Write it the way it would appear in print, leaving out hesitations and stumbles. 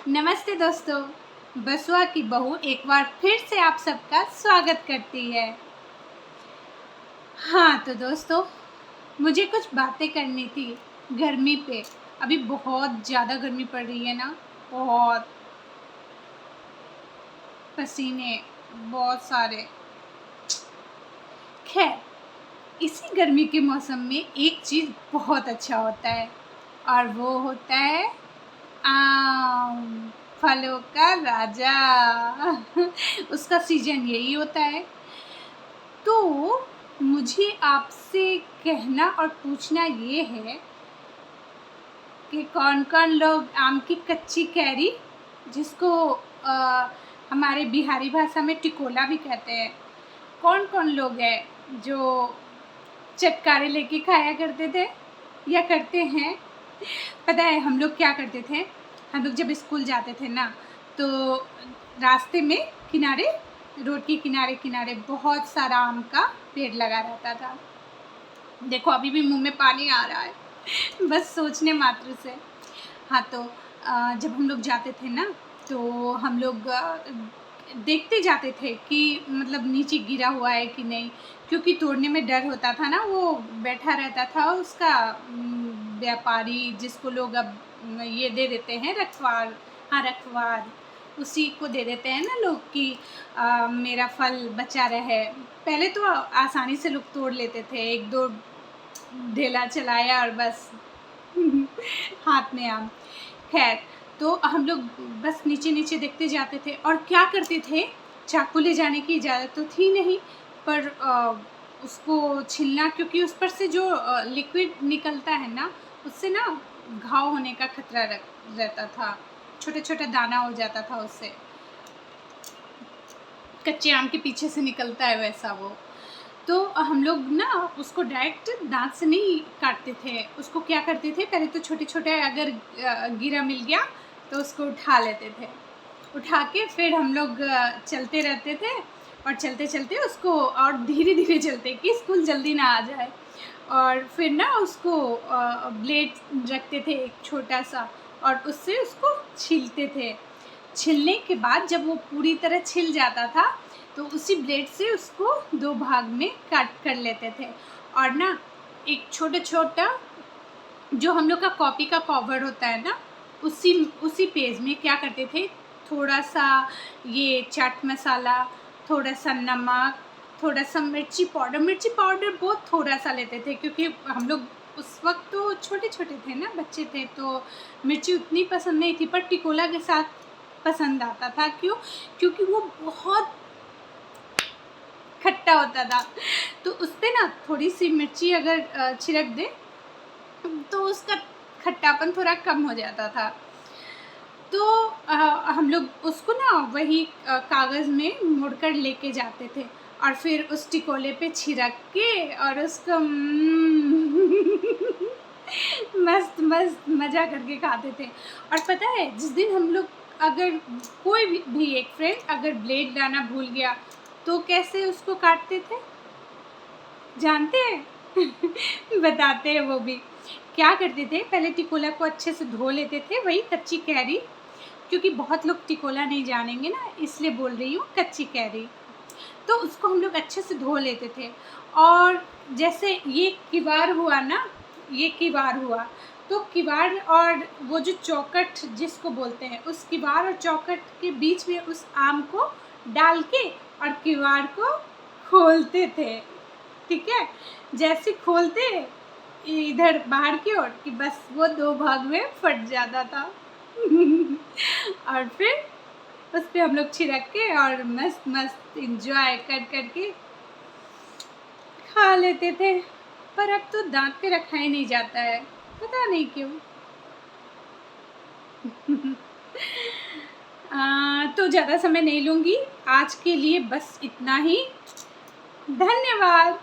नमस्ते दोस्तों, बसुआ की बहू एक बार फिर से आप सबका स्वागत करती है। हाँ तो दोस्तों, मुझे कुछ बातें करनी थी गर्मी पे। अभी बहुत ज़्यादा गर्मी पड़ रही है ना, बहुत पसीने, बहुत सारे। खैर, इसी गर्मी के मौसम में एक चीज़ बहुत अच्छा होता है और वो होता है आम, फलों का राजा। उसका सीजन यही होता है। तो मुझे आपसे कहना और पूछना ये है कि कौन कौन लोग आम की कच्ची कैरी, जिसको हमारे बिहारी भाषा में टिकोला भी कहते हैं, कौन कौन लोग हैं जो चटकारे लेके खाया करते थे या करते हैं। पता है हम लोग क्या करते थे, हम लोग जब स्कूल जाते थे ना, तो रास्ते में किनारे, रोड के किनारे किनारे बहुत सारा आम का पेड़ लगा रहता था। देखो अभी भी मुंह में पानी आ रहा है बस सोचने मात्र से। हाँ तो जब हम लोग जाते थे ना, तो हम लोग देखते जाते थे कि मतलब नीचे गिरा हुआ है कि नहीं, क्योंकि तोड़ने में डर होता था ना। वो बैठा रहता था उसका व्यापारी, जिसको लोग अब ये दे देते हैं रखवार। हाँ रखवार, उसी को दे देते हैं ना लोग कि मेरा फल बचा रहे। पहले तो आसानी से लोग तोड़ लेते थे, एक दो ढेला चलाया और बस हाथ में आम। खैर, तो हम लोग बस नीचे नीचे देखते जाते थे और क्या करते थे, चाकू ले जाने की इजाज़त तो थी नहीं, पर उसको छीलना, क्योंकि उस पर से जो लिक्विड निकलता है ना, उससे ना घाव होने का खतरा रहता था, छोटे छोटे दाना हो जाता था उससे, कच्चे आम के पीछे से निकलता है वैसा वो। तो हम लोग ना उसको डायरेक्ट दांत से नहीं काटते थे, उसको क्या करते थे, पहले तो छोटे छोटे अगर गिरा मिल गया तो उसको उठा लेते थे। उठा के फिर हम लोग चलते रहते थे और चलते चलते उसको, और धीरे धीरे चलते कि स्कूल जल्दी ना आ जाए। और फिर ना उसको ब्लेड रखते थे एक छोटा सा, और उससे उसको छीलते थे। छिलने के बाद जब वो पूरी तरह छिल जाता था, तो उसी ब्लेड से उसको दो भाग में काट कर लेते थे। और ना एक छोटा छोटा जो हम लोग का कॉपी का कवर होता है ना, उसी पेज में क्या करते थे, थोड़ा सा ये चाट मसाला, थोड़ा सा नमक, थोड़ा सा मिर्ची पाउडर बहुत थोड़ा सा लेते थे, क्योंकि हम लोग उस वक्त तो छोटे छोटे थे ना, बच्चे थे, तो मिर्ची उतनी पसंद नहीं थी, पर टिकोला के साथ पसंद आता था। क्यों? क्योंकि वो बहुत खट्टा होता था, तो उस पर ना थोड़ी सी मिर्ची अगर छिड़क दे तो उसका खट्टापन थोड़ा कम हो जाता था। तो हम लोग उसको ना वही कागज़ में मोड़कर लेके जाते थे और फिर उस टिकोले पे छिड़क के और उसको मस्त मस्त मज़ा करके खाते थे। और पता है, जिस दिन हम लोग, अगर कोई भी एक फ्रेंड अगर ब्लेड लाना भूल गया, तो कैसे उसको काटते थे जानते हैं? बताते हैं वो भी। क्या करते थे, पहले टिकोला को अच्छे से धो लेते थे, वही कच्ची कैरी, क्योंकि बहुत लोग टिकोला नहीं जानेंगे ना, इसलिए बोल रही हूँ कच्ची कैरी। तो उसको हम लोग अच्छे से धो लेते थे। और जैसे ये किवार हुआ ना, ये किवार हुआ, तो किवार और वो जो चौखट जिसको बोलते हैं, उस किवार और चौखट के बीच में उस आम को डाल के और किवार को खोलते थे। ठीक है, जैसे खोलते इधर बाहर की ओर कि बस वो दो भाग में फट जाता था और फिर उस पे हम लोग छिड़क के और मस्त मस्त इंजॉय कर करके खा लेते थे। पर अब तो दांत पे रखा ही नहीं जाता है, पता नहीं क्यों। तो ज़्यादा समय नहीं लूँगी, आज के लिए बस इतना ही। धन्यवाद।